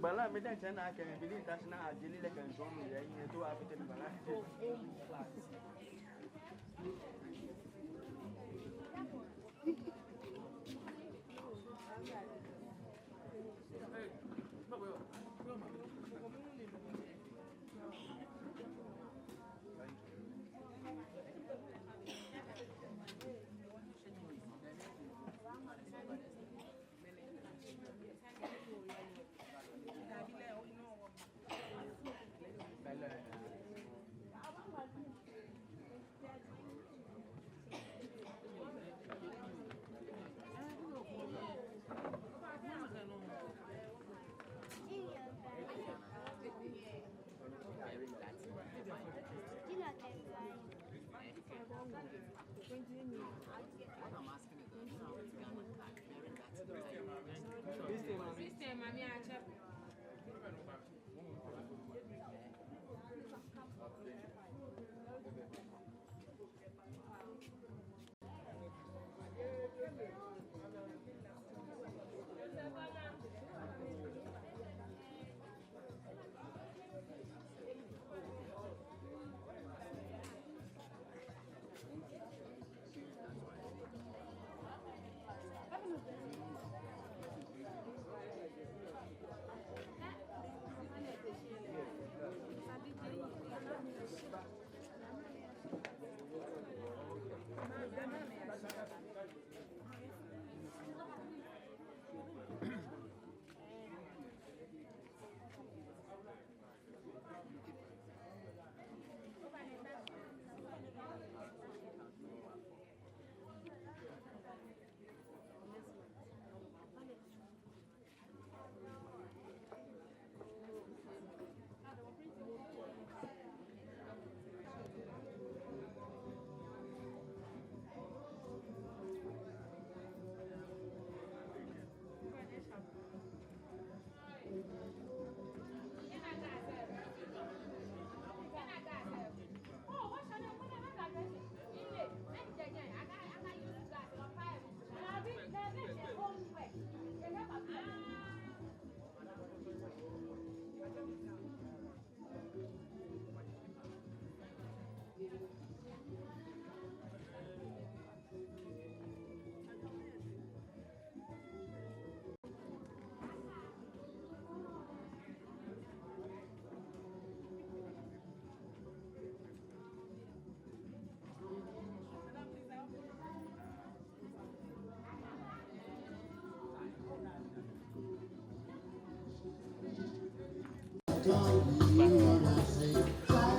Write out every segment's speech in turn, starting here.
Bala me dan tana kan bi international ajili le kan so mu yayin to afite bala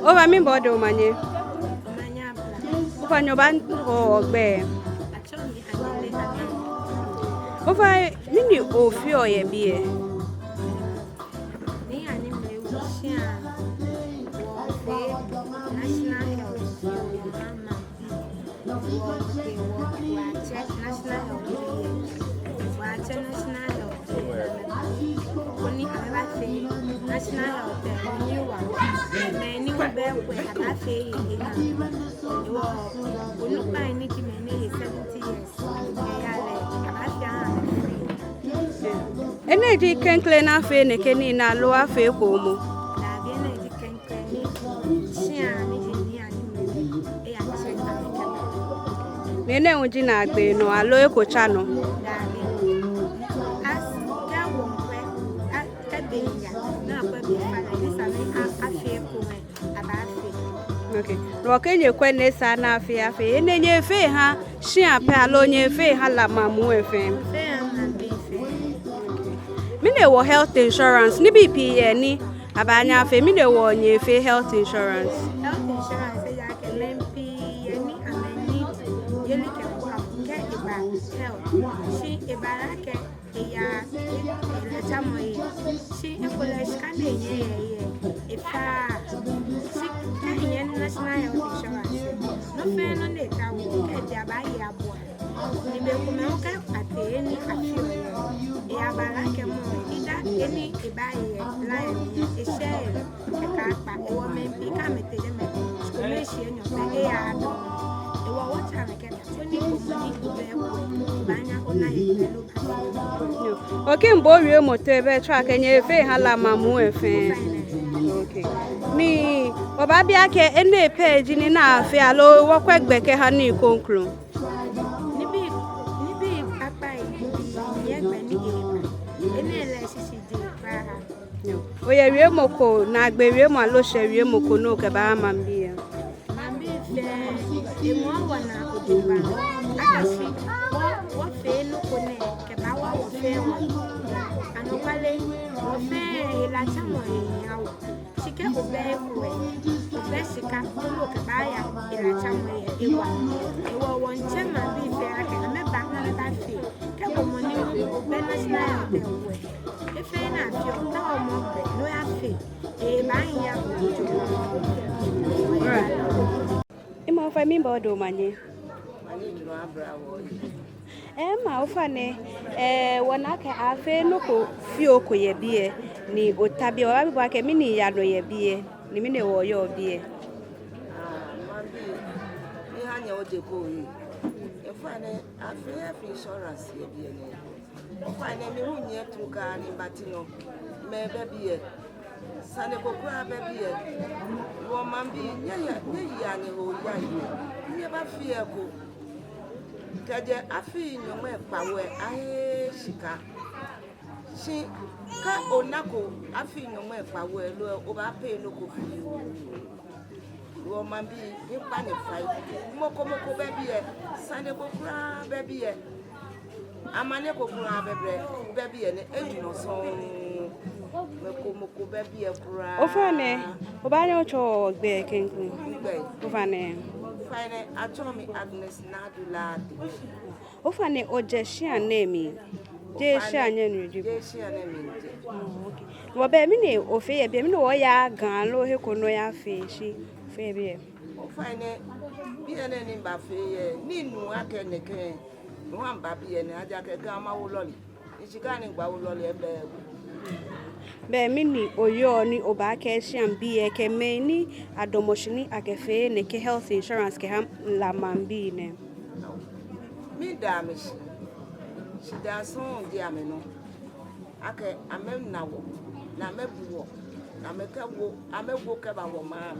Over me body manye. Over your band or bear. Over mini of your beer. Energy can clean a fe ne keni na loa fe komo. Nene unji na agbe no alo eko chano. Okay. Rokenye kwene sana afia fe. Enenye fe ha shi ape alo nye fe ha la mamu efe. Mine wo health insurance ni BPE ni abanya fe mine wo nye fe health insurance. Health insurance ya ke lempi ni ameni yeli ke kwa ke iba health. Shi ibara ke ya ila chamo ye. Shi ekola skande ye ifa shi ke ye national health insurance. No fe no de ta wo ke dia ba ye abo. Ni be kuma o ka ate ni afio ye. Ya bara ke mo ida eni iba ye la ye share ke ka pa e wo me bi ka me te me ko me shi enyo be ya do e wo wo cha me ke so ni ko ni ko be ko ba nya ko na ye lo ka. Okay, mbo rie moto ebe track enye fe ha la mamu efe. Okay. Ni oba bia ke ene page ni na afi alo wo kwegbe ke ha ni konklu. Ni bi papa ye gbe ni e ene le sisi di pa. Oye rie moko na agbe rie mo alo she rie moko no ke ba mambi ya. Mambi fe e mo wana ojuba. Akashi wo fe no ko ne ke ba wa wo fe wo. Ano kwale wo fe la chamo e yawo. Shike obe ko e sika no ke ba ya ila chamo e ewa. Ewa won chema bi fe ake na me ba fe. Ke ko mo ni obe national de wo. E fe na fi o ta o mo be no ya fe. E ba ya Ima ofa mi bodo manye. Mani jino abra wo. Ma ofa ne wona ke afe no ko fi oko ye bie ni otabi wa bi ke mini ya no ye bie ni mini wo yo bie. Mambi ni hanya o de ko yi. E fa ne afe insurance ye bie ne. O fa ne mi hu nye tuka ni batino me be bie. Sane ko kwa be bie. Wo mambi nya ya ni ho ya yi. Ni ba fi e ko. Kaje afi nyome pawe ahe shika shi ka onako afi nyome pawe lo o ba pay no ko fi wo mambi ni pa ni fai moko bebi e sane ko kura bebi e amane ko kura bebi e ne ejuno so moko bebi e kura Ofane obanya ocho gbe kenkun gbe ofane fine atomi Agnes Nadulade. Ofane ojeshi anemi. Jeshi anyenu di. Jeshi anemi. Okay. Wo be mi ne ofe ye be mi no ya gan lo he ko no ya fe shi fe be. Ofane bi ene ni ba fe ye ni nu ake neke. No amba bi ene aja ke ga ma wo loli. Isika ni gba wo loli ebe. Be mini oyo ni oba ke shiam bi ke me ni adomoshini akefe ne ke health insurance ke ham la mambi ne mi damish she da son di ameno ake amem na wo na mebuwo na mekawo amewo ke ba wo ma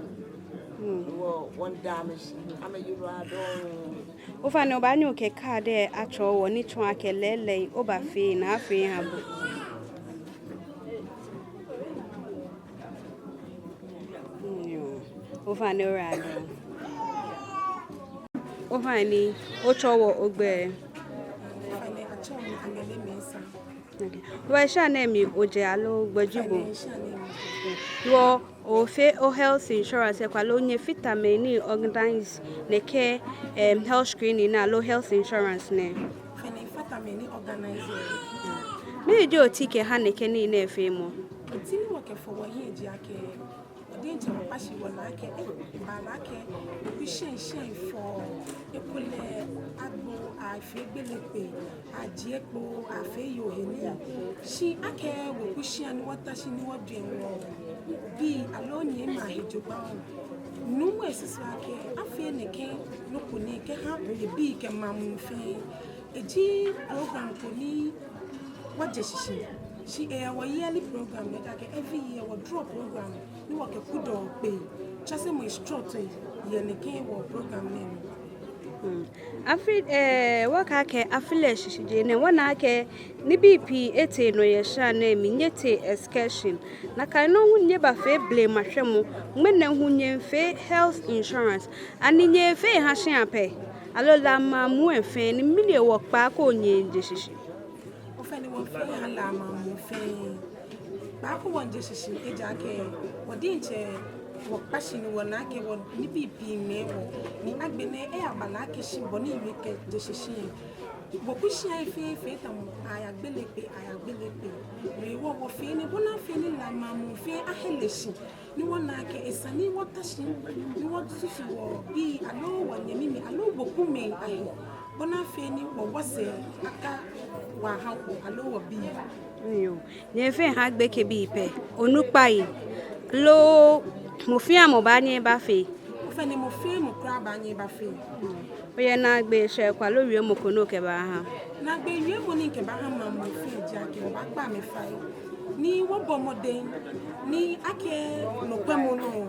wo won damish ameyuru adon ofa ne oba nyu ke card acho wo ni tun akelele oba fe na afi ha bo Ofane orado. Ofane ochowo ogbe. Ofane achowo angele mesa. Okay. Wa sha na mi oje alo gbajibo. o fe o health insurance e kwa lo nye vitamin ni Organise ne ke health screening na lo health insurance ne fene vitamin ni Organise me di o tike ha ne ke ni na efe mo otini woke for wo yin ji ake odin che papa shi wona ake ba na ake bi shen for ekole agbo afegbelepe ajiepo afeyo heni shi ake wo kushi ani wata shi ni wodu enwo bi aloni ma hejoba numu esisi ake afi neke nokuni ke ha bi ke mamu fe eji program ko ni waje shishi she our yearly program like every year we draw program ni wo ke kudo pe chase mo instructor ye ne ke wo program name afi waka ke afile shishije ne wana ke ni BP ete no ye sha na mi nyete excursion na kan no hunye ba fe blame ahwemo mena hunye fe health insurance ani nye fe ha hye ape alola ma mu efe ni mili wo pa ko nye nje shishi o fe ni wo fe hala ma mu fe ba ko won je shishi eja ke wodi nche wo pashi ni wona ke wo ni BP me wo ni agbene e abala ke shi bo ni iwe ke je shishi bo ku shi ai fe tam aya gbelepe re wo fe ni bona fe ni la ma mu fe aheleshi ni wona ke esani wo tashi ni wo susu wo bi alo wo nyemi alo bo ku me ahi bona fe ni wo wose aka wa ha ko alo wo bi yo nye fe ha gbe ke bi pe onupa yi lo mo fi amo ba ni ba fe o fe ni mo fe mo kra ba ni ba fe oye na gbe se kwa lo wi mo kono ke ba ha na gbe wi mo ni ke ba ha ma mo fe ja ke o ba gba mi fa ni wo bo mo de ni ake no pe mo no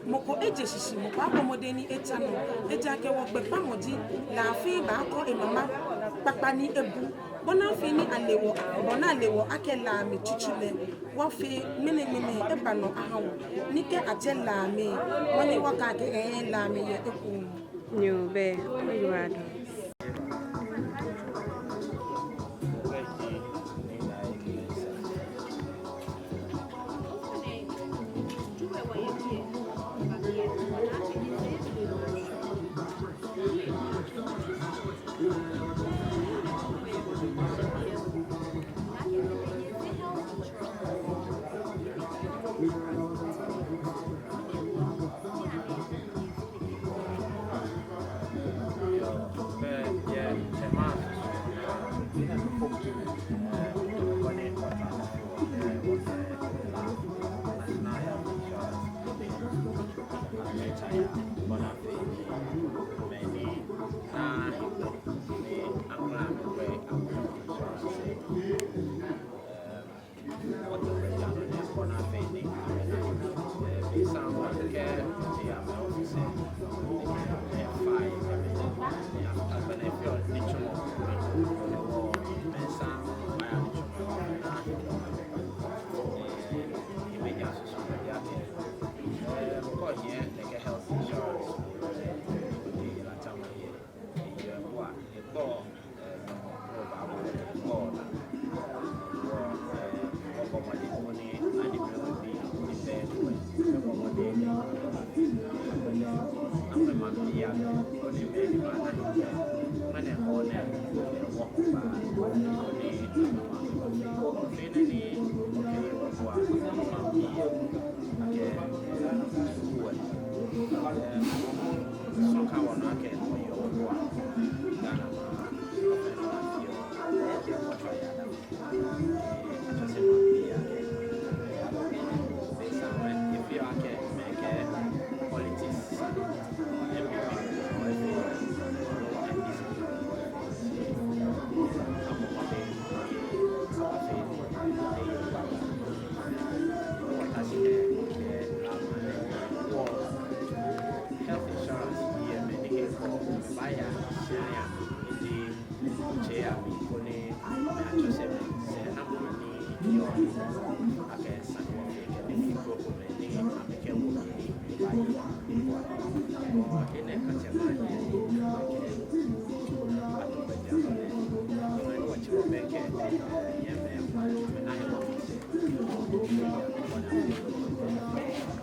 mo ko eje sisi mo pa bo mo de ni eta no eja ke wo pe pa mo ji la fe ba ko e mama papa ni ebu bona fe ni alewo bona alewo ake la mi chichule wo fe mene e ba no ahawo ni ke aje la mi woni wo ka ke la mi ye eku yo be you are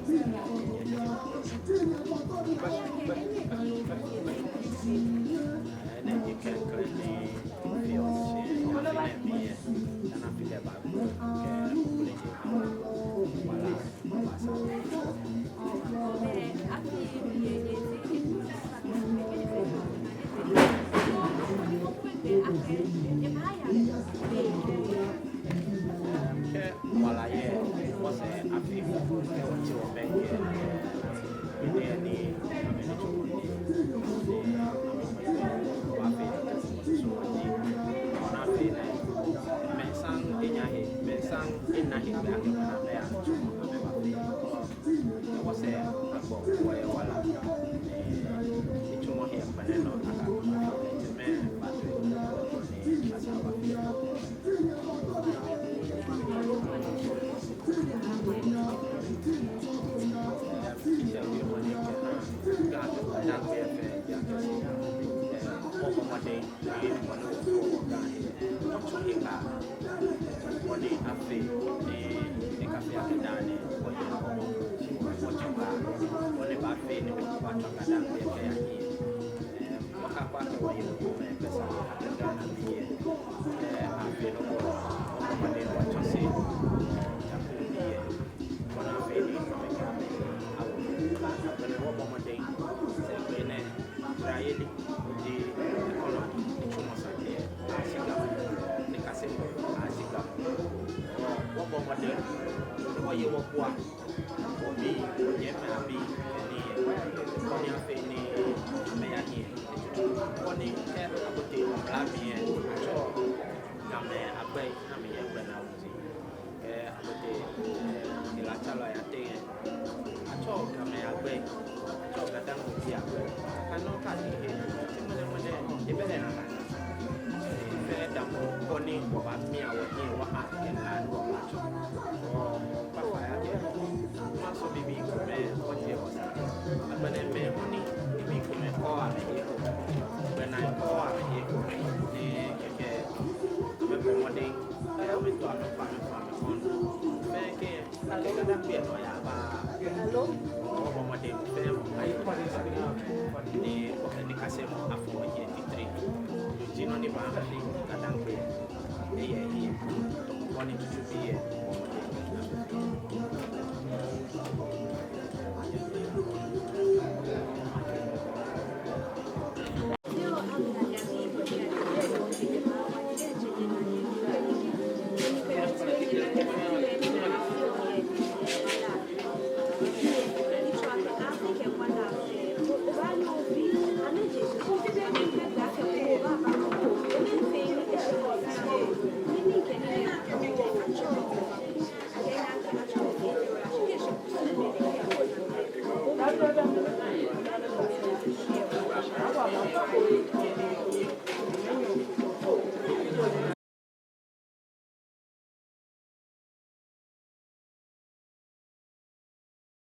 and then you can currently feel and I feel about while I was a feel what you were making